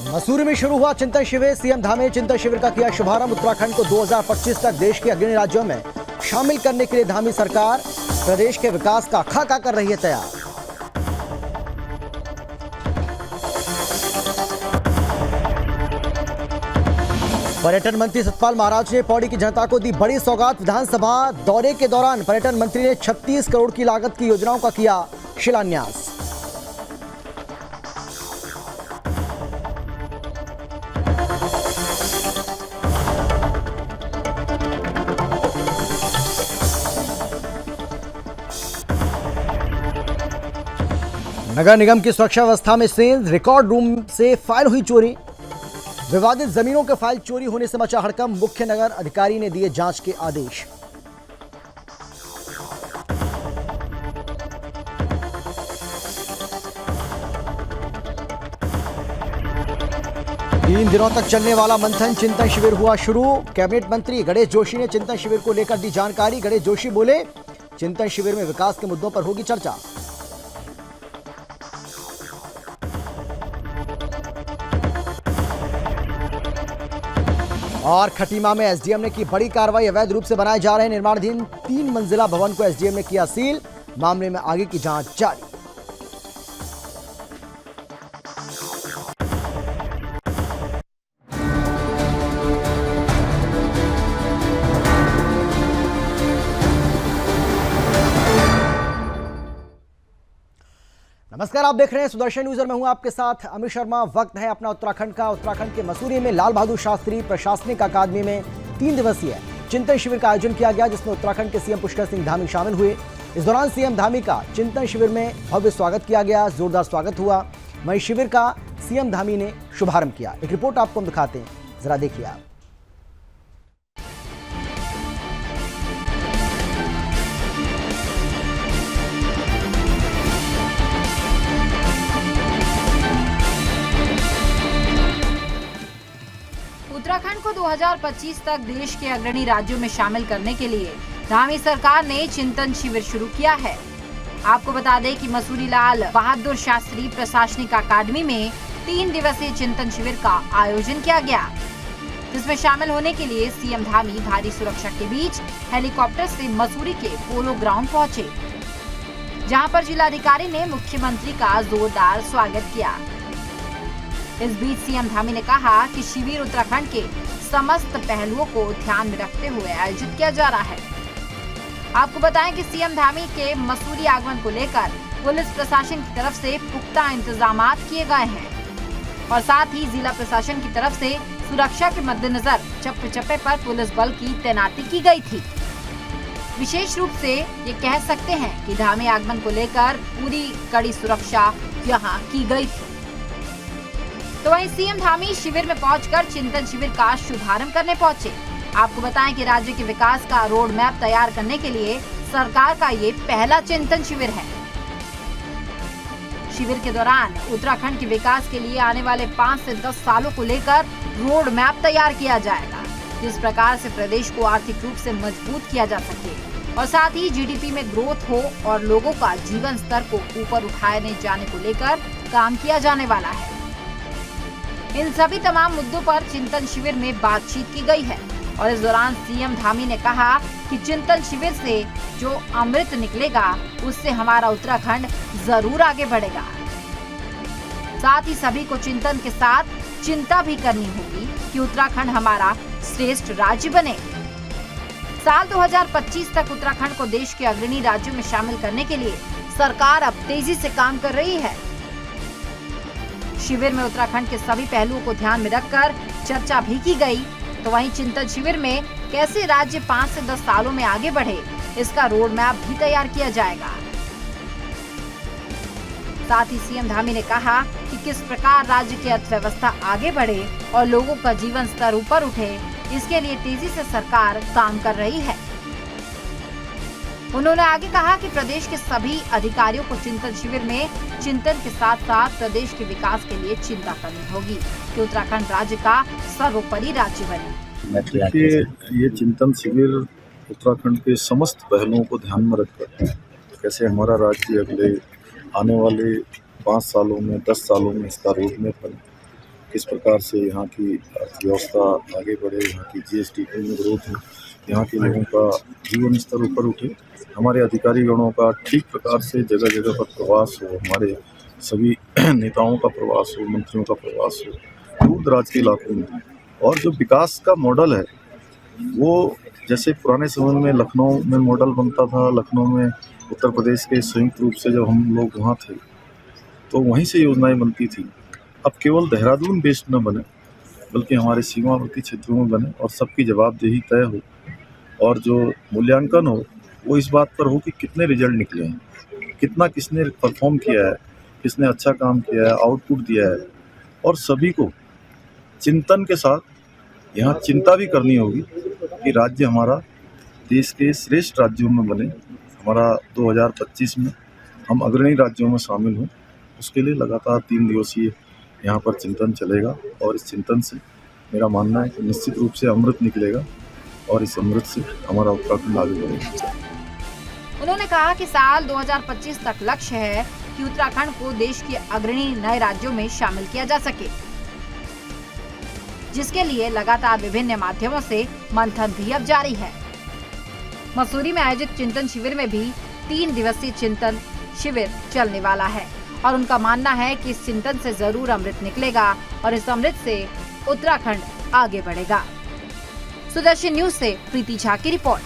मसूरी में शुरू हुआ चिंतन शिविर। सीएम धामी ने चिंतन शिविर का किया शुभारंभ। उत्तराखंड को 2025 तक देश के अग्रणी राज्यों में शामिल करने के लिए धामी सरकार प्रदेश के विकास का खाका कर रही है तैयार। पर्यटन मंत्री सतपाल महाराज ने पौड़ी की जनता को दी बड़ी सौगात। विधानसभा दौरे के दौरान पर्यटन मंत्री ने 36 करोड़ की लागत की योजनाओं का किया शिलान्यास। नगर निगम की सुरक्षा व्यवस्था में सेंध। रिकॉर्ड रूम से फाइल हुई चोरी। विवादित जमीनों के फाइल चोरी होने से मचा हड़कंप। मुख्य नगर अधिकारी ने दिए जांच के आदेश। तीन दिनों तक चलने वाला मंथन चिंतन शिविर हुआ शुरू। कैबिनेट मंत्री गणेश जोशी ने चिंतन शिविर को लेकर दी जानकारी। गणेश जोशी बोले, चिंतन शिविर में विकास के मुद्दों पर होगी चर्चा। और खटीमा में एसडीएम ने की बड़ी कार्रवाई। अवैध रूप से बनाए जा रहे निर्माणाधीन 3 मंजिला भवन को एसडीएम ने किया सील। मामले में आगे की जांच जारी। नमस्कार, आप देख रहे हैं सुदर्शन न्यूज और मैं हूं आपके साथ अमित शर्मा। वक्त है अपना उत्तराखंड का। उत्तराखंड के मसूरी में लाल बहादुर शास्त्री प्रशासनिक अकादमी में 3 दिवसीय चिंतन शिविर का आयोजन किया गया, जिसमें उत्तराखंड के सीएम पुष्कर सिंह धामी शामिल हुए। इस दौरान सीएम धामी का चिंतन शिविर में भव्य स्वागत किया गया, जोरदार स्वागत हुआ। वहीं शिविर का सीएम धामी ने शुभारंभ किया। एक रिपोर्ट आपको हम दिखाते हैं, जरा देखिए आप। उत्तराखंड को 2025 तक देश के अग्रणी राज्यों में शामिल करने के लिए धामी सरकार ने चिंतन शिविर शुरू किया है। आपको बता दें कि मसूरी लाल बहादुर शास्त्री प्रशासनिक अकादमी में 3 दिवसीय चिंतन शिविर का आयोजन किया गया, जिसमें शामिल होने के लिए सीएम धामी भारी सुरक्षा के बीच हेलीकॉप्टर से मसूरी के पोलो ग्राउंड पहुंचे, जहां पर जिलाधिकारी ने मुख्यमंत्री का जोरदार स्वागत किया। इस बीच सीएम धामी ने कहा कि शिविर उत्तराखंड के समस्त पहलुओं को ध्यान में रखते हुए आयोजित किया जा रहा है। आपको बताएं कि सीएम धामी के मसूरी आगमन को लेकर पुलिस प्रशासन की तरफ से पुख्ता इंतजाम किए गए हैं और साथ ही जिला प्रशासन की तरफ से सुरक्षा के मद्देनजर चप्पे चप्पे पर पुलिस बल की तैनाती की गई थी। विशेष रूप से ये कह सकते हैं कि धामी आगमन को लेकर पूरी कड़ी सुरक्षा यहाँ की गई थी। तो वहीं सीएम धामी शिविर में पहुंचकर चिंतन शिविर का शुभारंभ करने पहुंचे। आपको बताएं कि राज्य के विकास का रोड मैप तैयार करने के लिए सरकार का ये पहला चिंतन शिविर है। शिविर के दौरान उत्तराखंड के विकास के लिए आने वाले 5 से 10 सालों को लेकर रोड मैप तैयार किया जाएगा, जिस प्रकार से प्रदेश को आर्थिक रूप से मजबूत किया जा सके और साथ ही जीडीपी में ग्रोथ हो और लोगों का जीवन स्तर को ऊपर उठाए जाने को लेकर काम किया जाने वाला है। इन सभी तमाम मुद्दों पर चिंतन शिविर में बातचीत की गई है और इस दौरान सीएम धामी ने कहा कि चिंतन शिविर से जो अमृत निकलेगा उससे हमारा उत्तराखंड जरूर आगे बढ़ेगा। साथ ही सभी को चिंतन के साथ चिंता भी करनी होगी कि उत्तराखंड हमारा श्रेष्ठ राज्य बने। साल 2025 तक उत्तराखंड को देश के अग्रणी राज्यों में शामिल करने के लिए सरकार अब तेजी से काम कर रही है। शिविर में उत्तराखंड के सभी पहलुओं को ध्यान में रखकर चर्चा भी की गई। तो वहीं चिंतन शिविर में कैसे राज्य 5 से 10 सालों में आगे बढ़े, इसका रोड मैप भी तैयार किया जाएगा। साथ ही सीएम धामी ने कहा कि किस प्रकार राज्य की अर्थव्यवस्था आगे बढ़े और लोगों का जीवन स्तर ऊपर उठे, इसके लिए तेजी से सरकार काम कर रही है। उन्होंने आगे कहा कि प्रदेश के सभी अधिकारियों को चिंतन शिविर में चिंतन के साथ साथ प्रदेश के विकास के लिए चिंता करनी होगी कि उत्तराखंड राज्य का सर्वोपरि राज्य बने। देखिए, ये चिंतन शिविर उत्तराखंड के समस्त पहलुओं को ध्यान में रखकर कैसे हमारा राज्य अगले आने वाले 5 सालों में 10 सालों में इसका रोड मैप बने, किस प्रकार से यहाँ की अर्थव्यवस्था आगे बढ़े, यहाँ की GST में ग्रोथ हो, यहाँ के लोगों का जीवन स्तर ऊपर उठे, हमारे अधिकारी गणों का ठीक प्रकार से जगह जगह पर प्रवास हो, हमारे सभी नेताओं का प्रवास हो, मंत्रियों का प्रवास हो दूर दराज के इलाकों में। और जो विकास का मॉडल है वो जैसे पुराने समय में लखनऊ में मॉडल बनता था, लखनऊ में उत्तर प्रदेश के संयुक्त रूप से जब हम लोग वहाँ थे तो वहीं से योजनाएं बनती थी। अब केवल देहरादून बेस्ड न बने बल्कि हमारे सीमावर्ती क्षेत्रों में बने और सबकी जवाबदेही तय हो और जो मूल्यांकन हो वो इस बात पर हो कि कितने रिजल्ट निकले हैं, कितना किसने परफॉर्म किया है, किसने अच्छा काम किया है, आउटपुट दिया है। और सभी को चिंतन के साथ यहाँ चिंता भी करनी होगी कि राज्य हमारा देश के श्रेष्ठ राज्यों में बने, हमारा 2025 में हम अग्रणी राज्यों में शामिल हों। उसके लिए लगातार 3 दिवसीय यहाँ पर चिंतन चलेगा और इस चिंतन से मेरा मानना है कि निश्चित रूप से अमृत निकलेगा और इस अमृत से हमारा उत्तराखंड आगे बढ़ेगा। उन्होंने कहा कि साल 2025 तक लक्ष्य है कि उत्तराखंड को देश के अग्रणी नए राज्यों में शामिल किया जा सके, जिसके लिए लगातार विभिन्न माध्यमों से मंथन भी अब जारी है। मसूरी में आयोजित चिंतन शिविर में भी 3 दिवसीय चिंतन शिविर चलने वाला है और उनका मानना है कि इस चिंतन से जरूर अमृत निकलेगा और इस अमृत से उत्तराखंड आगे बढ़ेगा। सुदर्शन न्यूज से प्रीति झा की रिपोर्ट।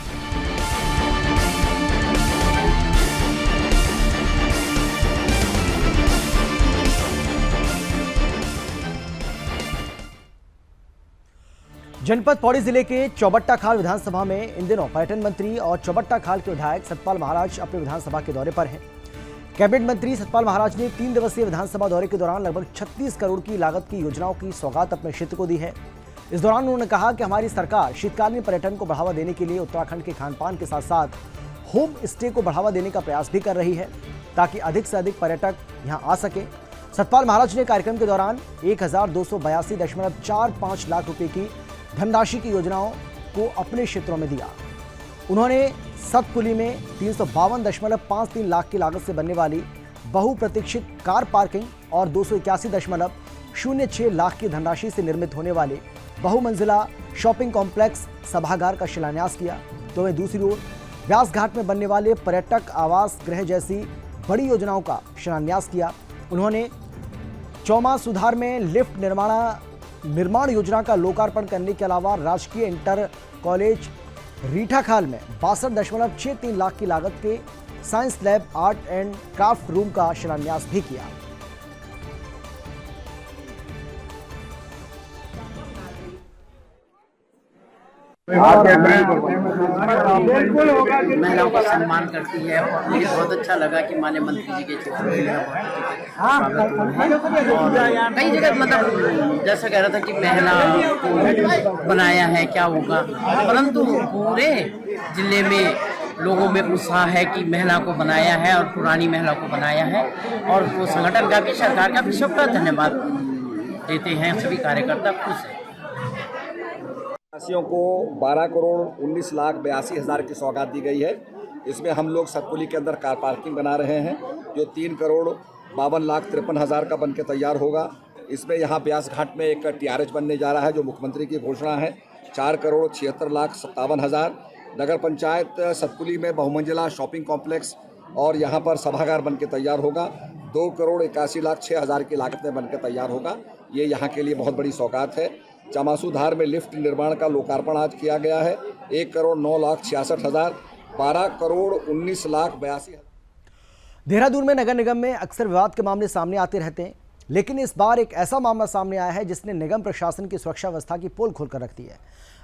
जनपद पौड़ी जिले के चौबट्टा खाल विधानसभा में इन दिनों पर्यटन मंत्री और चौबट्टा खाल के विधायक सतपाल महाराज अपने विधानसभा के दौरे पर हैं। कैबिनेट मंत्री सतपाल महाराज ने 3 दिवसीय विधानसभा दौरे के दौरान लगभग 36 करोड़ की लागत की योजनाओं की सौगात अपने क्षेत्र को दी है। इस दौरान उन्होंने कहा कि हमारी सरकार शीतकालीन पर्यटन को बढ़ावा देने के लिए उत्तराखंड के खान पान के साथ साथ होम स्टे को बढ़ावा देने का प्रयास भी कर रही है ताकि अधिक से अधिक पर्यटक यहाँ आ सके। सतपाल महाराज ने कार्यक्रम के दौरान 1282.45 लाख रुपए की धनराशि की योजनाओं को अपने क्षेत्रों में दिया। उन्होंने सतपुली में 352.53 लाख की लागत से बनने वाली बहुप्रतीक्षित कार पार्किंग और 281.06 लाख की धनराशि से निर्मित होने वाले बहुमंजिला शॉपिंग कॉम्प्लेक्स सभागार का शिलान्यास किया। तो वहीं दूसरी ओर व्यास घाट में बनने वाले पर्यटक आवास गृह जैसी बड़ी योजनाओं का शिलान्यास किया। उन्होंने चौमा सुधार में लिफ्ट निर्माण योजना का लोकार्पण करने के अलावा राजकीय इंटर कॉलेज रीठाखाल में 62.63 लाख की लागत के science lab art and craft room का शिलान्यास भी किया। महिलाओं का सम्मान करती है और मुझे बहुत अच्छा लगा कि माननीय मंत्री जी के क्षेत्र में और कई जगह मतलब जैसा कह रहा था कि महिला को बनाया है क्या होगा, परंतु पूरे जिले में लोगों में उत्साह है कि महिला को बनाया है और पुरानी महिला को बनाया है और वो संगठन का भी सरकार का भी सबका धन्यवाद देते हैं। सभी कार्यकर्ता खुश हैं। वासियों को 12 करोड़ 19 लाख 82 हज़ार की सौगात दी गई है। इसमें हम लोग सतपुली के अंदर कार पार्किंग बना रहे हैं जो 3 करोड़ 52 लाख 53 हज़ार का बन के तैयार होगा। इसमें यहाँ ब्यास घाट में एक TRH बनने जा रहा है जो मुख्यमंत्री की घोषणा है। 4 करोड़ 76 लाख 57 हज़ार। नगर पंचायत सतपुली में बहुमंजिला शॉपिंग कॉम्प्लेक्स और यहाँ पर सभागार बन के तैयार होगा। 2 करोड़ 81 लाख 6 हज़ार की लागत में बन के तैयार होगा। ये यहाँ के लिए बहुत बड़ी सौगात है। चमासूधार में लिफ्ट निर्माण का लोकार्पण आज किया गया है। 1 करोड़ 9 लाख 66 हज़ार। 12 करोड़ 19 लाख 82 हज़ार। देहरादून में नगर निगम में अक्सर विवाद के मामले सामने आते रहते हैं, लेकिन इस बार एक ऐसा मामला सामने आया है जिसने निगम प्रशासन की सुरक्षा व्यवस्था की पोल खोलकर रख दी है।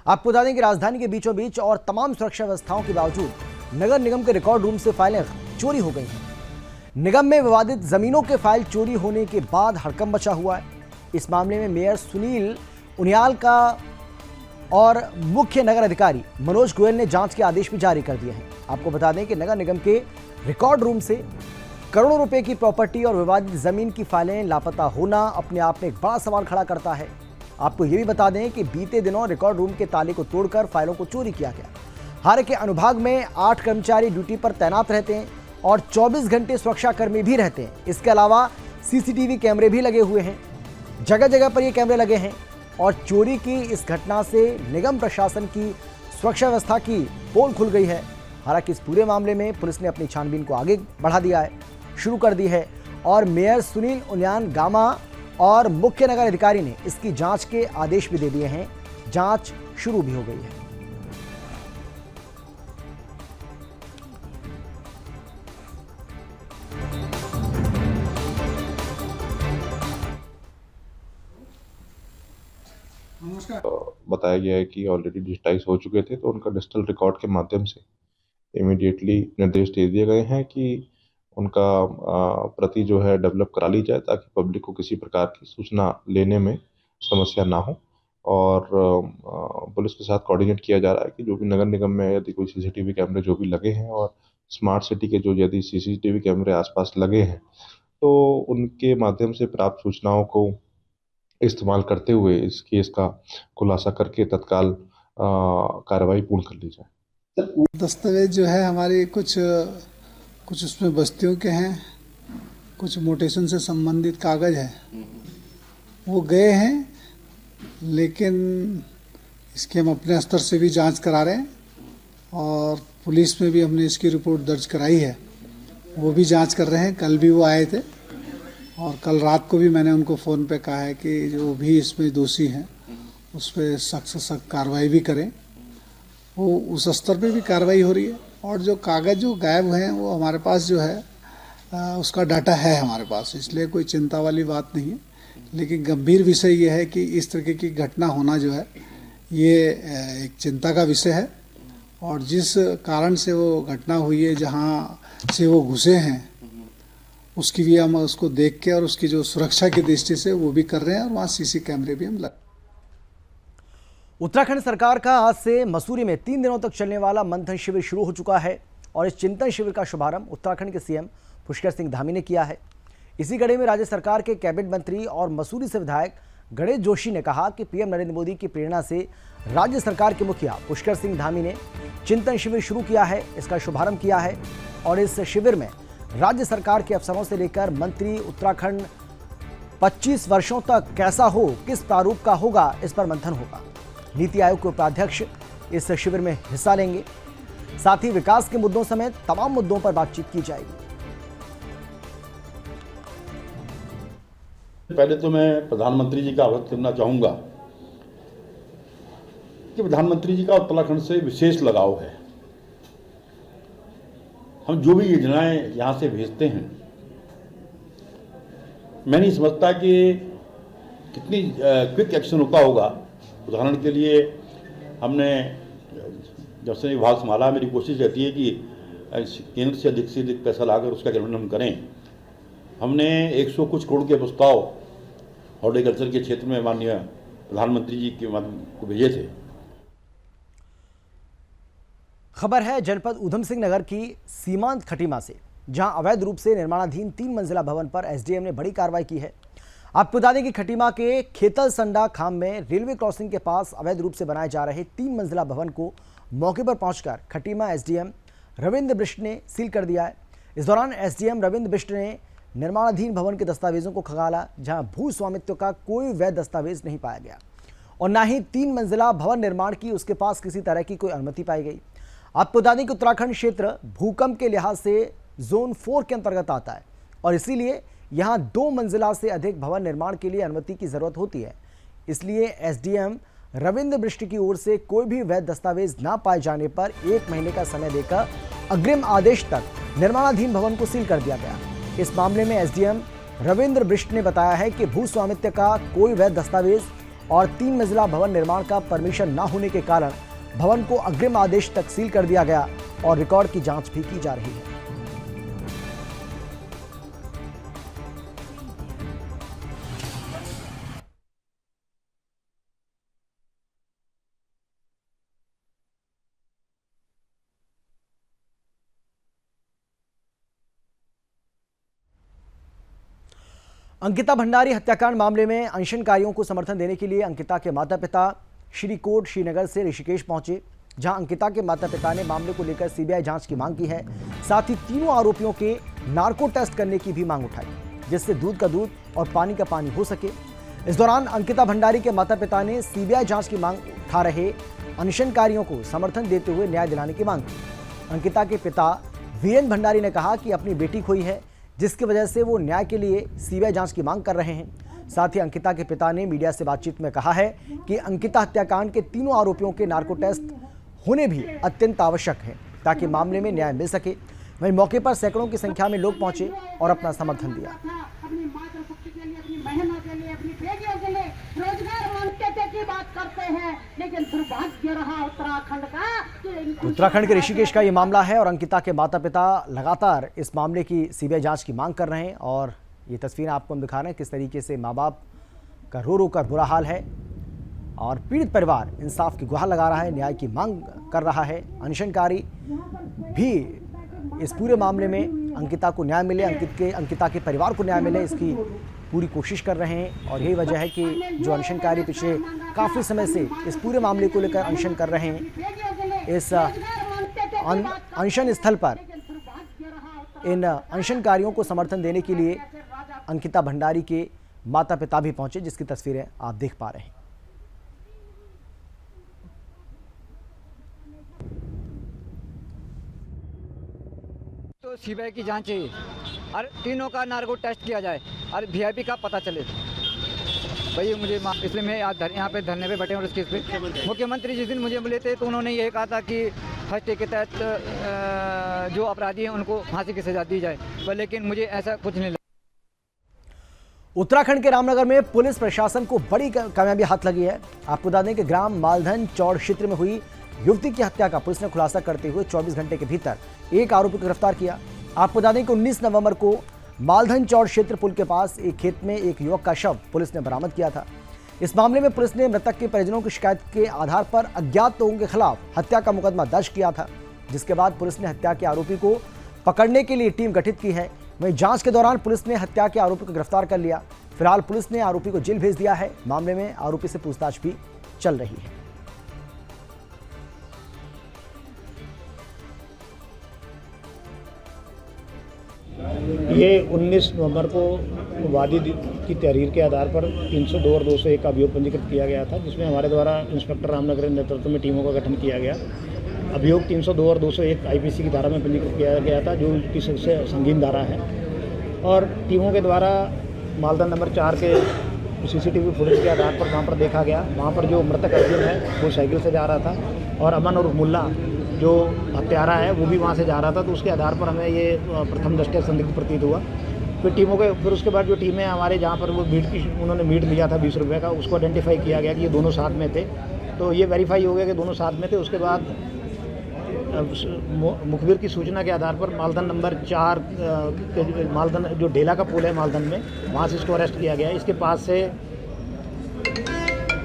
आपको बता दें कि राजधानी के बीचों बीच और तमाम सुरक्षा व्यवस्थाओं के बावजूद नगर निगम के रिकॉर्ड रूम से फाइलें चोरी हो गई हैं। निगम में विवादित जमीनों के फाइल चोरी होने के बाद हड़कंप मचा हुआ है। इस मामले में मेयर सुनील उनियाल का और मुख्य नगर अधिकारी मनोज गोयल ने जांच के आदेश भी जारी कर दिए हैं। आपको बता दें कि नगर निगम के रिकॉर्ड रूम से करोड़ों रुपए की प्रॉपर्टी और विवादित जमीन की फाइलें लापता होना अपने आप में एक बड़ा सवाल खड़ा करता है। आपको ये भी बता दें कि बीते दिनों रिकॉर्ड रूम के ताले को तोड़कर फाइलों को चोरी किया गया। हालांकि अनुभाग में 8 कर्मचारी ड्यूटी पर तैनात रहते हैं और 24 घंटे सुरक्षाकर्मी भी रहते हैं। इसके अलावा सीसीटीवी कैमरे भी लगे हुए हैं, जगह जगह पर ये कैमरे लगे हैं और चोरी की इस घटना से निगम प्रशासन की सुरक्षा व्यवस्था की पोल खुल गई है। हालांकि इस पूरे मामले में पुलिस ने अपनी छानबीन को आगे बढ़ा दिया है, शुरू कर दी है और मेयर सुनील उनियान गामा और मुख्य नगर अधिकारी ने इसकी जांच के आदेश भी दे दिए हैं। जांच शुरू भी हो गई है। बताया गया है कि ऑलरेडी डिजिटाइज हो चुके थे, तो उनका डिजिटल रिकॉर्ड के माध्यम से इमीडिएटली निर्देश दे दिए गए हैं कि उनका प्रति जो है डेवलप करा ली जाए, ताकि पब्लिक को किसी प्रकार की सूचना लेने में समस्या ना हो। और पुलिस के साथ कोऑर्डिनेट किया जा रहा है कि जो भी नगर निगम में यदि कोई सीसीटीवी कैमरे जो भी लगे हैं और स्मार्ट सिटी के जो यदि सीसीटीवी कैमरे आसपास लगे हैं, तो उनके माध्यम से प्राप्त सूचनाओं को इस्तेमाल करते हुए इस केस का खुलासा करके तत्काल कार्रवाई पूर्ण कर ली जाए। दस्तावेज जो है हमारे कुछ उसमें बस्तियों के हैं, कुछ मोटेशन से संबंधित कागज है, वो गए हैं, लेकिन इसकी हम अपने स्तर से भी जांच करा रहे हैं और पुलिस में भी हमने इसकी रिपोर्ट दर्ज कराई है, वो भी जांच कर रहे हैं। कल भी वो आए थे और कल रात को भी मैंने उनको फ़ोन पे कहा है कि जो भी इसमें दोषी हैं उस पर सख्त से सख्त कार्रवाई भी करें। वो उस स्तर पे भी कार्रवाई हो रही है और जो कागज़ जो गायब हुए हैं वो हमारे पास जो है उसका डाटा है हमारे पास, इसलिए कोई चिंता वाली बात नहीं है। लेकिन गंभीर विषय ये है कि इस तरह की घटना होना जो है ये एक चिंता का विषय है और जिस कारण से वो घटना हुई है, जहाँ से वो घुसे हैं, उसकी भी हम उसको देख के और उसकी जो सुरक्षा की दृष्टि से वो भी कर रहे हैं और वहाँ सीसी कैमरे भी हम लगा। उत्तराखंड सरकार का आज से मसूरी में 3 दिनों तक चलने वाला मंथन शिविर शुरू हो चुका है और इस चिंतन शिविर का शुभारंभ उत्तराखंड के सीएम पुष्कर सिंह धामी ने किया है। इसी कड़ी में राज्य सरकार के कैबिनेट मंत्री और मसूरी से विधायक गणेश जोशी ने कहा कि पीएम नरेंद्र मोदी की प्रेरणा से राज्य सरकार के मुखिया पुष्कर सिंह धामी ने चिंतन शिविर शुरू किया है, इसका शुभारंभ किया है और इस शिविर में राज्य सरकार के अफसरों से लेकर मंत्री उत्तराखंड 25 वर्षों तक कैसा हो, किस प्रारूप का होगा, इस पर मंथन होगा। नीति आयोग के उपाध्यक्ष इस शिविर में हिस्सा लेंगे। साथ ही विकास के मुद्दों समेत तमाम मुद्दों पर बातचीत की जाएगी। पहले तो मैं प्रधानमंत्री जी का आभार करना चाहूँगा कि प्रधानमंत्री जी का उत्तराखंड से विशेष लगाव है। हम जो भी योजनाएं यहाँ से भेजते हैं, मैं नहीं समझता कि कितनी क्विक एक्शन होता होगा। उदाहरण के लिए हमने जब से विभाग संभाला, मेरी कोशिश रहती है कि केंद्र से अधिक पैसा लाकर उसका क्रियान्वयन हम करें। हमने 100 कुछ करोड़ के प्रस्ताव हॉर्टिकल्चर के क्षेत्र में माननीय प्रधानमंत्री जी के माध्यम को भेजे थे। खबर है जनपद ऊधम सिंह नगर की सीमांत खटीमा से, जहां अवैध रूप से निर्माणाधीन 3 मंजिला भवन पर एसडीएम ने बड़ी कार्रवाई की है। आपको बता दें कि खटीमा के खेतल संडा खाम में रेलवे क्रॉसिंग के पास अवैध रूप से बनाए जा रहे 3 मंजिला भवन को मौके पर पहुंचकर खटीमा एसडीएम रविंद्र बिष्ट ने सील कर दिया है। इस दौरान एसडीएम रविंद्र बिष्ट ने निर्माणाधीन भवन के दस्तावेजों को खंगाला, जहां भू स्वामित्व का कोई वैध दस्तावेज नहीं पाया गया और न ही 3 मंजिला भवन निर्माण की उसके पास किसी तरह की कोई अनुमति पाई गई। आपको बता दें कि उत्तराखंड क्षेत्र भूकंप के लिहाज से जोन 4 के अंतर्गत आता है और इसीलिए यहां 2 मंजिला से अधिक भवन निर्माण के लिए अनुमति की जरूरत होती है। इसलिए एसडीएम रविंद्र बिष्ट की ओर से कोई भी वैध दस्तावेज न पाए जाने पर 1 महीने का समय देकर अग्रिम आदेश तक निर्माणाधीन भवन को सील कर दिया गया। इस मामले में एसडीएम रविंद्र बिष्ट ने बताया है कि भू स्वामित्व का कोई वैध दस्तावेज और 3 मंजिला भवन निर्माण का परमिशन न होने के कारण भवन को अग्रिम आदेश तक सील कर दिया गया और रिकॉर्ड की जांच भी की जा रही है। अंकिता भंडारी हत्याकांड मामले में अनशनकारियों को समर्थन देने के लिए अंकिता के माता-पिता श्रीकोट श्रीनगर से ऋषिकेश पहुंचे, जहां अंकिता के माता-पिता ने मामले को लेकर सीबीआई जांच की मांग की है। साथ ही तीनों आरोपियों के नार्को टेस्ट करने की भी मांग उठाई। जिससे दूध का दूध और पानी का पानी हो सके। इस दौरान अंकिता भंडारी के माता पिता ने सीबीआई जांच की मांग उठा रहे अनशनकारियों को समर्थन देते हुए न्याय दिलाने की मांग की। अंकिता के पिता वीरेंद्र भंडारी ने कहा कि अपनी बेटी खोई है, जिसकी वजह से वो न्याय के लिए सीबीआई जांच की मांग कर रहे हैं। साथ ही अंकिता के पिता ने मीडिया से बातचीत में कहा है कि अंकिता हत्याकांड के तीनों आरोपियों के नार्को टेस्ट होने भी अत्यंत आवश्यक है ताकि मामले में न्याय मिल सके। वहीं मौके पर सैकड़ों की संख्या में लोग पहुंचे और अपना समर्थन दिया। अपनी मातृशक्ति के लिए, अपनी महिला के लिए, अपनी बेटियों के लिए रोजगार मांगते थे की बात करते हैं, लेकिन दुर्भाग्य रहा उत्तराखंड का। उत्तराखंड के ऋषिकेश का ये मामला है और अंकिता के माता पिता लगातार इस मामले की सीबीआई जांच की मांग कर रहे हैं। और ये तस्वीरें आपको हम दिखा रहे हैं किस तरीके से माँ बाप का रो रो कर बुरा हाल है और पीड़ित परिवार इंसाफ की गुहार लगा रहा है, न्याय की मांग कर रहा है। अनशनकारी भी इस पूरे मामले में अंकिता को न्याय मिले, अंकिता के परिवार को न्याय मिले, इसकी पूरी कोशिश कर रहे हैं। और यही वजह है कि जो अनशनकारी पिछले काफ़ी समय से इस पूरे मामले को लेकर अनशन कर रहे हैं, इस अनशन स्थल पर इन अनशनकारियों को समर्थन देने के लिए अंकिता भंडारी के माता पिता भी पहुंचे, जिसकी तस्वीरें आप देख पा रहे हैं। तो सीबीआई की जांच चाहिए और तीनों का नार्को टेस्ट किया जाए और वीआईपी का पता चले। भाई मुझे इसलिए मैं यहाँ पे धरने पे बैठे हूँ। इस केस पे मुख्यमंत्री जिस दिन मुझे मिले थे तो उन्होंने यही कहा था कि फर्स्ट डे के तहत जो अपराधी हैं उनको फांसी की सजा दी जाए, पर लेकिन मुझे ऐसा कुछ नहीं लगा। उत्तराखंड के रामनगर में पुलिस प्रशासन को बड़ी कामयाबी हाथ लगी है। आपको बता दें कि ग्राम मालधन चौड़ क्षेत्र में हुई युवती की हत्या का पुलिस ने खुलासा करते हुए 24 घंटे के भीतर एक आरोपी को गिरफ्तार किया। आपको बता दें कि 19 नवंबर को मालधन चौड़ क्षेत्र पुल के पास एक खेत में एक युवक का शव पुलिस ने बरामद किया था। इस मामले में पुलिस ने मृतक के परिजनों की शिकायत के आधार पर अज्ञात लोगों के खिलाफ हत्या का मुकदमा दर्ज किया था, जिसके बाद पुलिस ने हत्या के आरोपी को पकड़ने के लिए टीम गठित की है। वहीं जांच के दौरान पुलिस ने हत्या के आरोपी को गिरफ्तार कर लिया। फिलहाल पुलिस ने आरोपी को जेल भेज दिया है। मामले में आरोपी से पूछताछ भी चल रही है। ये 19 नवंबर को वादी की तहरीर के आधार पर 302 और 201 का अभियोग पंजीकृत किया गया था, जिसमें हमारे द्वारा इंस्पेक्टर रामनगर के नेतृत्व में टीमों का गठन किया गया। अभियोग 302 और 201 आईपीसी की धारा में पंजीकृत किया गया था, जो कि सबसे संगीन धारा है। और टीमों के द्वारा मालदा नंबर 4 के सीसीटीवी फुटेज के आधार पर वहाँ पर देखा गया, वहाँ पर जो मृतक अर्जुन है वो साइकिल से जा रहा था और अमन और मुल्ला जो हत्यारा है वो भी वहाँ से जा रहा था। तो उसके आधार पर हमें ये प्रथम दृष्टया संदिग्ध प्रतीत हुआ। फिर उसके बाद जो टीमें हमारे जहाँ पर वो मीट की उन्होंने मीट लिया था 20 रुपये का, उसको आइडेंटिफाई किया गया कि ये दोनों साथ में थे। तो ये वेरीफाई हो गया कि दोनों साथ में थे। उसके बाद मुखबिर की सूचना के आधार पर मालधन नंबर 4 मालधन जो ढेला का पुल है मालधन में, वहाँ से इसको अरेस्ट किया गया। इसके पास से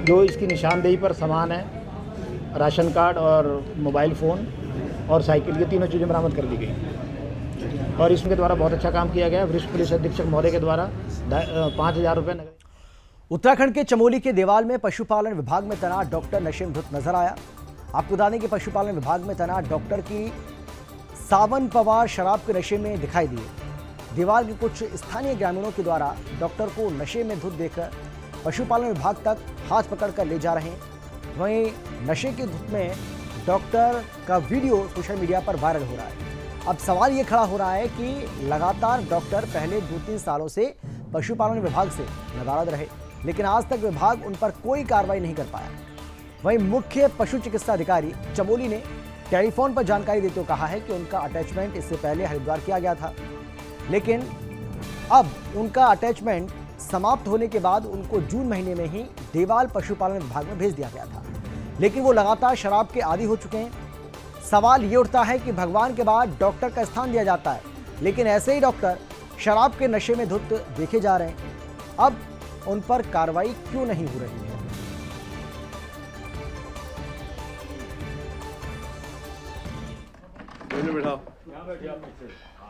जो इसकी निशानदेही पर सामान है, राशन कार्ड और मोबाइल फ़ोन और साइकिल, ये तीनों चीज़ें बरामद कर ली गई। और इसके द्वारा बहुत अच्छा काम किया गया। वरिष्ठ पुलिस अधीक्षक महोदय के द्वारा 5,000 रुपये नगद। उत्तराखंड के चमोली के देवाल में पशुपालन विभाग में तैनात डॉक्टर नशे में धुत नजर आया। आपको बता दें कि पशुपालन विभाग में तैनात डॉक्टर की सावन पवार शराब के नशे में दिखाई दिए। देवाल के कुछ स्थानीय ग्रामीणों के द्वारा डॉक्टर को नशे में धुत देखकर पशुपालन विभाग तक हाथ पकड़कर ले जा रहे हैं। वहीं नशे की धुत में डॉक्टर का वीडियो सोशल मीडिया पर वायरल हो रहा है। अब सवाल ये खड़ा हो रहा है कि लगातार डॉक्टर पहले 2-3 सालों से पशुपालन विभाग से नदारद रहे, लेकिन आज तक विभाग उन पर कोई कार्रवाई नहीं कर पाया। वहीं मुख्य पशु चिकित्सा अधिकारी चमोली ने टेलीफोन पर जानकारी देते हुए कहा है कि उनका अटैचमेंट इससे पहले हरिद्वार किया गया था, लेकिन अब उनका अटैचमेंट समाप्त होने के बाद उनको जून महीने में ही देवाल पशुपालन विभाग में भेज दिया गया था, लेकिन वो लगातार शराब के आदी हो चुके हैं। सवाल ये उठता है कि भगवान के बाद डॉक्टर का स्थान दिया जाता है, लेकिन ऐसे ही डॉक्टर शराब के नशे में धुत देखे जा रहे हैं। अब उन पर कार्रवाई क्यों नहीं हो रही है?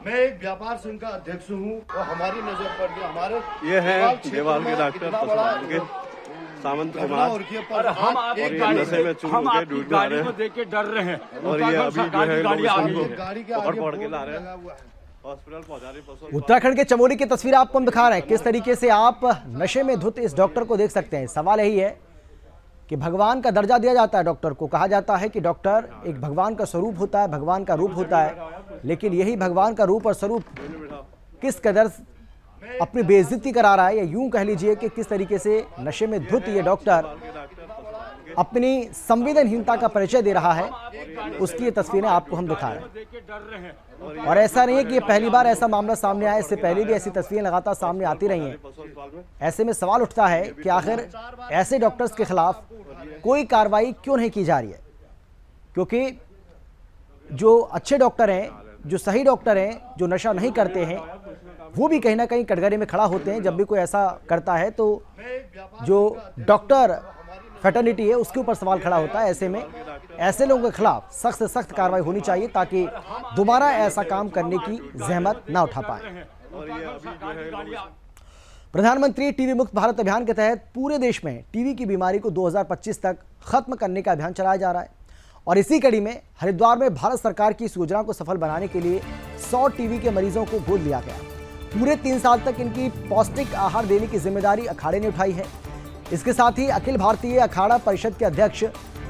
मैं एक व्यापार संघ का अध्यक्ष हूँ और हमारी नजर पर हमारे ये है देवाल के डॉक्टर के सामंत कुमार और हम नशे में चूर के डूब रहे हैं, देख के डर रहे हैं और ये अभी जो है लोग पकड़ के ला रहे हैं हॉस्पिटल पहुंचा रही। उत्तराखंड के चमोली की तस्वीर आपको हम दिखा रहे हैं, किस तरीके से आप नशे में धुत इस डॉक्टर को देख सकते हैं। सवाल यही है कि भगवान का दर्जा दिया जाता है डॉक्टर को, कहा जाता है कि डॉक्टर एक भगवान का स्वरूप होता है, भगवान का रूप होता है, लेकिन यही भगवान का रूप और स्वरूप किस कदर अपनी बेइज्जती करा रहा है, या यूं कह लीजिए कि किस तरीके से नशे में धुत ये डॉक्टर अपनी संवेदनहीनता का परिचय दे रहा है, उसकी ये तस्वीरें आपको हम दिखा रहे हैं। और ऐसा नहीं है कि ये पहली बार ऐसा मामला सामने आया, इससे पहले भी ऐसी तस्वीरें लगातार सामने आती रही हैं। ऐसे में सवाल उठता है कि आखिर ऐसे डॉक्टर्स के खिलाफ कोई कार्रवाई क्यों नहीं की जा रही है, क्योंकि जो अच्छे डॉक्टर हैं, जो सही डॉक्टर हैं, जो नशा नहीं करते हैं, वो भी कहीं ना कहीं कटघरे में खड़ा होते हैं जब भी कोई ऐसा करता है, तो जो डॉक्टर फैटर्निटी है उसके ऊपर सवाल खड़ा होता है। ऐसे में ऐसे लोगों के खिलाफ सख्त से सख्त कार्रवाई होनी चाहिए ताकि दोबारा ऐसा काम करने की जहमत ना उठा पाए। प्रधानमंत्री टीबी मुक्त भारत अभियान के तहत पूरे देश में टीबी की बीमारी को 2025 तक खत्म करने का अभियान चलाया जा रहा है, और इसी कड़ी में हरिद्वार में भारत सरकार की इस योजना को सफल बनाने के लिए 100 टीबी के मरीजों को गोद लिया गया। पूरे 3 साल तक इनकी पौष्टिक आहार देने की जिम्मेदारी अखाड़े ने उठाई है। इसके साथ ही अखिल भारतीय अखाड़ा परिषद के अध्यक्ष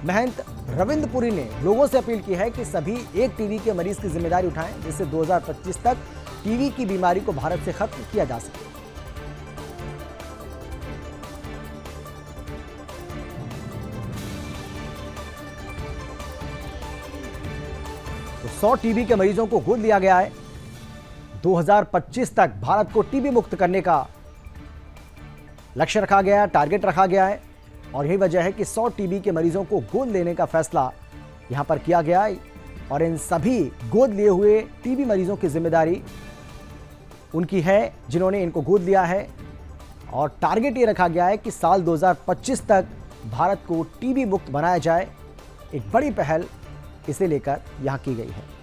महंत रविंद्रपुरी ने लोगों से अपील की है कि सभी एक टीबी के मरीज की जिम्मेदारी उठाएं, जिससे 2025 तक टीबी की बीमारी को भारत से खत्म किया जा सके। तो 100 टीबी के मरीजों को गोद लिया गया है। 2025 तक भारत को टीबी मुक्त करने का लक्ष्य रखा गया है, टारगेट रखा गया है, और यही वजह है कि 100 टीबी के मरीजों को गोद लेने का फैसला यहां पर किया गया है। और इन सभी गोद लिए हुए टीबी मरीजों की जिम्मेदारी उनकी है जिन्होंने इनको गोद लिया है, और टारगेट ये रखा गया है कि साल 2025 तक भारत को टीबी मुक्त बनाया जाए। एक बड़ी पहल इसे लेकर यहां की गई है।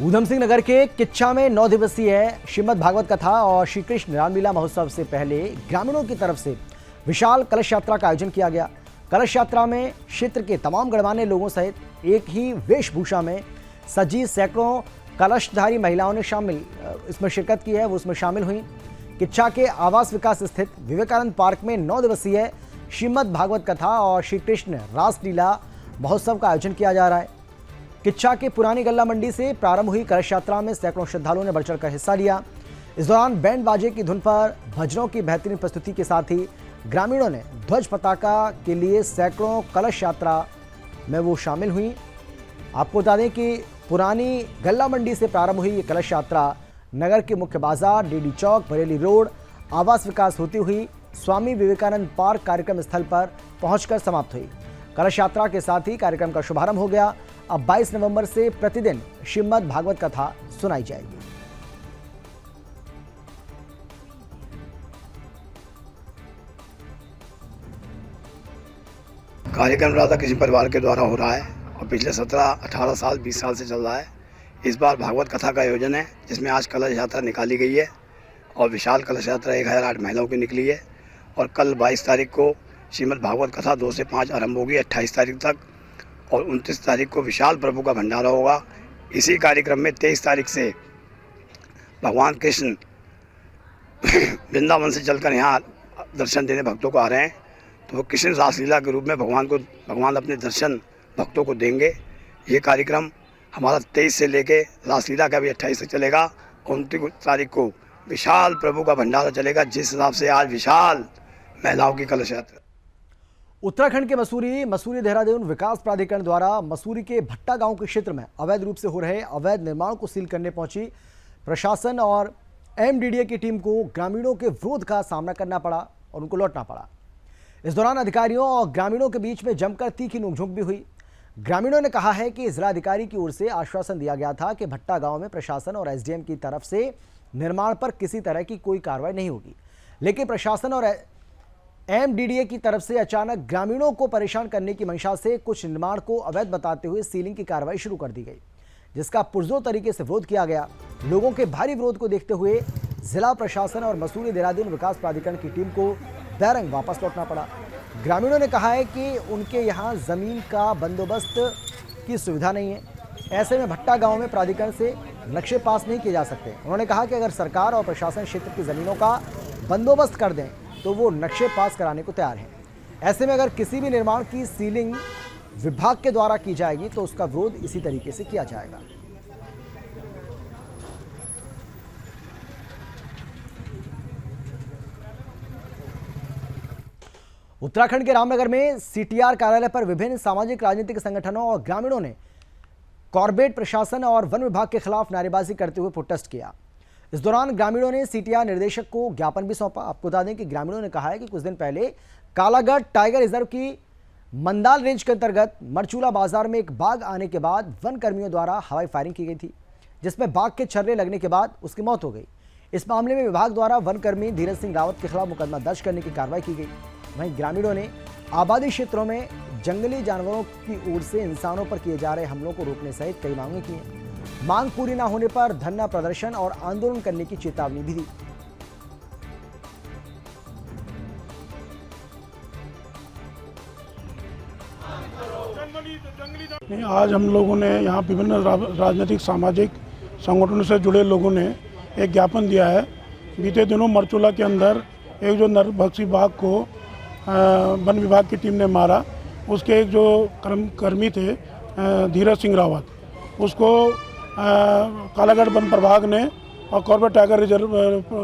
ऊधम सिंह नगर के किच्छा में 9 दिवसीय श्रीमद् भागवत कथा और श्री कृष्ण रामलीला महोत्सव से पहले ग्रामीणों की तरफ से विशाल कलश यात्रा का आयोजन किया गया। कलश यात्रा में क्षेत्र के तमाम गणमान्य लोगों सहित एक ही वेशभूषा में सजी सैकड़ों कलशधारी महिलाओं ने इसमें शिरकत की है, वो उसमें शामिल हुई। किच्छा के आवास विकास स्थित विवेकानंद पार्क में 9 दिवसीय श्रीमद् भागवत कथा और श्री कृष्ण रासलीला महोत्सव का आयोजन किया जा रहा है। किच्छा के पुरानी गल्ला मंडी से प्रारंभ हुई कलश यात्रा में सैकड़ों श्रद्धालुओं ने बढ़ चढ़कर हिस्सा लिया। इस दौरान बैंड बाजे की धुन पर भजनों की बेहतरीन प्रस्तुति के साथ ही ग्रामीणों ने ध्वज पताका के लिए सैकड़ों कलश यात्रा में वो शामिल हुई। आपको बता दें कि पुरानी गल्ला मंडी से प्रारंभ हुई ये कलश यात्रा नगर के मुख्य बाजार, डीडी चौक, बरेली रोड, आवास विकास होती हुई स्वामी विवेकानंद पार्क कार्यक्रम स्थल पर पहुंचकर समाप्त हुई। कलश यात्रा के साथ ही कार्यक्रम का शुभारंभ हो गया। अब 22 नवंबर से प्रतिदिन श्रीमद् भागवत कथा सुनाई जाएगी। कार्यक्रम राधा कृष्ण परिवार के द्वारा हो रहा है और पिछले 17, 18 साल, 20 साल से चल रहा है। इस बार भागवत कथा का आयोजन है, जिसमें आज कलश यात्रा निकाली गई है और विशाल कलश यात्रा 1008 महिलाओं की निकली है। और कल 22 तारीख को श्रीमद् भागवत कथा 2 से 5 आरंभ होगी 28 तारीख तक, और 29 तारीख को विशाल प्रभु का भंडारा होगा। इसी कार्यक्रम में 23 तारीख से भगवान कृष्ण वृंदावन से चलकर यहाँ दर्शन देने भक्तों को आ रहे हैं, तो वो कृष्ण रासलीला के रूप में भगवान अपने दर्शन भक्तों को देंगे। ये कार्यक्रम हमारा 23 से लेके रासलीला का भी 28 तक चलेगा, और 29 तारीख को विशाल प्रभु का भंडारा चलेगा, जिस हिसाब से आज विशाल महिलाओं की कलश यात्रा। उत्तराखंड के मसूरी देहरादून विकास प्राधिकरण द्वारा मसूरी के भट्टा गांव के क्षेत्र में अवैध रूप से हो रहे अवैध निर्माण को सील करने पहुंची प्रशासन और एमडीडीए की टीम को ग्रामीणों के विरोध का सामना करना पड़ा और उनको लौटना पड़ा। इस दौरान अधिकारियों और ग्रामीणों के बीच में जमकर तीखी नोकझोंक भी हुई। ग्रामीणों ने कहा है कि जिलाधिकारी की ओर से आश्वासन दिया गया था कि भट्टा गांव में प्रशासन और एसडीएम की तरफ से निर्माण पर किसी तरह की कोई कार्रवाई नहीं होगी, लेकिन प्रशासन और एमडीडीए की तरफ से अचानक ग्रामीणों को परेशान करने की मंशा से कुछ निर्माण को अवैध बताते हुए सीलिंग की कार्रवाई शुरू कर दी गई, जिसका पुरजोर तरीके से विरोध किया गया। लोगों के भारी विरोध को देखते हुए जिला प्रशासन और मसूरी देहरादून विकास प्राधिकरण की टीम को बैरंग वापस लौटना पड़ा। ग्रामीणों ने कहा है कि उनके यहाँ ज़मीन का बंदोबस्त की सुविधा नहीं है। ऐसे में भट्टा गांव में प्राधिकरण से नक्शे पास नहीं किए जा सकते। उन्होंने कहा कि अगर सरकार और प्रशासन क्षेत्र की ज़मीनों का बंदोबस्त कर दें तो वो नक्शे पास कराने को तैयार हैं। ऐसे में अगर किसी भी निर्माण की सीलिंग विभाग के द्वारा की जाएगी तो उसका विरोध इसी तरीके से किया जाएगा। उत्तराखंड के रामनगर में सीटीआर कार्यालय पर विभिन्न सामाजिक राजनीतिक संगठनों और ग्रामीणों ने कॉर्पोरेट प्रशासन और वन विभाग के खिलाफ नारेबाजी करते हुए प्रोटेस्ट किया। इस दौरान ग्रामीणों ने सीटीआर निर्देशक को ज्ञापन भी सौंपा। आपको बता दें कि ग्रामीणों ने कहा है कि कुछ दिन पहले कालागढ़ टाइगर रिजर्व की मंदाल रेंज के अंतर्गत मरचूला बाजार में एक बाघ आने के बाद वन कर्मियों द्वारा हवाई फायरिंग की गई थी, जिसमें बाघ के छर्रे लगने के बाद उसकी मौत हो गई। इस मामले में विभाग द्वारा वन कर्मी धीरज सिंह रावत के खिलाफ मुकदमा दर्ज करने की कार्रवाई की गई। वहीं ग्रामीणों ने आबादी क्षेत्रों में जंगली जानवरों की ओर से इंसानों पर किए जा रहे हमलों को रोकने सहित कई मांगें की हैं। मांग पूरी न होने पर धरना प्रदर्शन और आंदोलन करने की चेतावनी भी दी। आज हम लोगों ने यहाँ विभिन्न राजनीतिक सामाजिक संगठनों से जुड़े लोगों ने एक ज्ञापन दिया है। बीते दिनों मरचूला के अंदर एक जो नरभक्षी बाघ को वन विभाग की टीम ने मारा, उसके एक जो कर्मी थे धीरज सिंह रावत, उसको कालागढ़ वन प्रभाग ने और कॉर्पोरेट टाइगर रिजर्व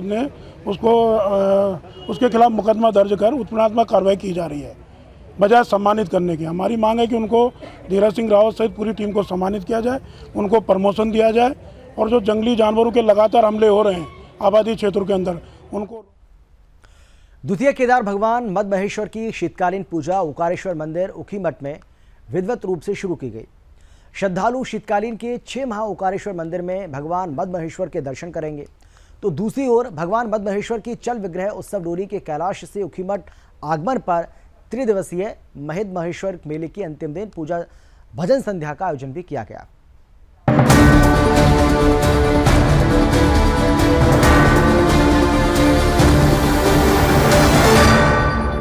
ने उसके खिलाफ मुकदमा दर्ज कर उत्पीड़नात्मक कार्रवाई की जा रही है बजाय सम्मानित करने की। हमारी मांग है कि उनको धीरज सिंह रावत सहित पूरी टीम को सम्मानित किया जाए, उनको प्रमोशन दिया जाए और जो जंगली जानवरों के लगातार हमले हो रहे हैं आबादी क्षेत्रों के अंदर उनको। द्वितीय केदार भगवान मद महेश्वर की शीतकालीन पूजा ओकारेश्वर मंदिर उखीमठ में विधिवत रूप से शुरू की गई। श्रद्धालु शीतकालीन के 6 माह ओकारेश्वर मंदिर में भगवान मद महेश्वर के दर्शन करेंगे, तो दूसरी ओर भगवान मद महेश्वर की चल विग्रह उत्सव डोली के कैलाश से उखीमठ आगमन पर त्रिदिवसीय महिद महेश्वर मेले की अंतिम दिन पूजा भजन संध्या का आयोजन भी किया गया।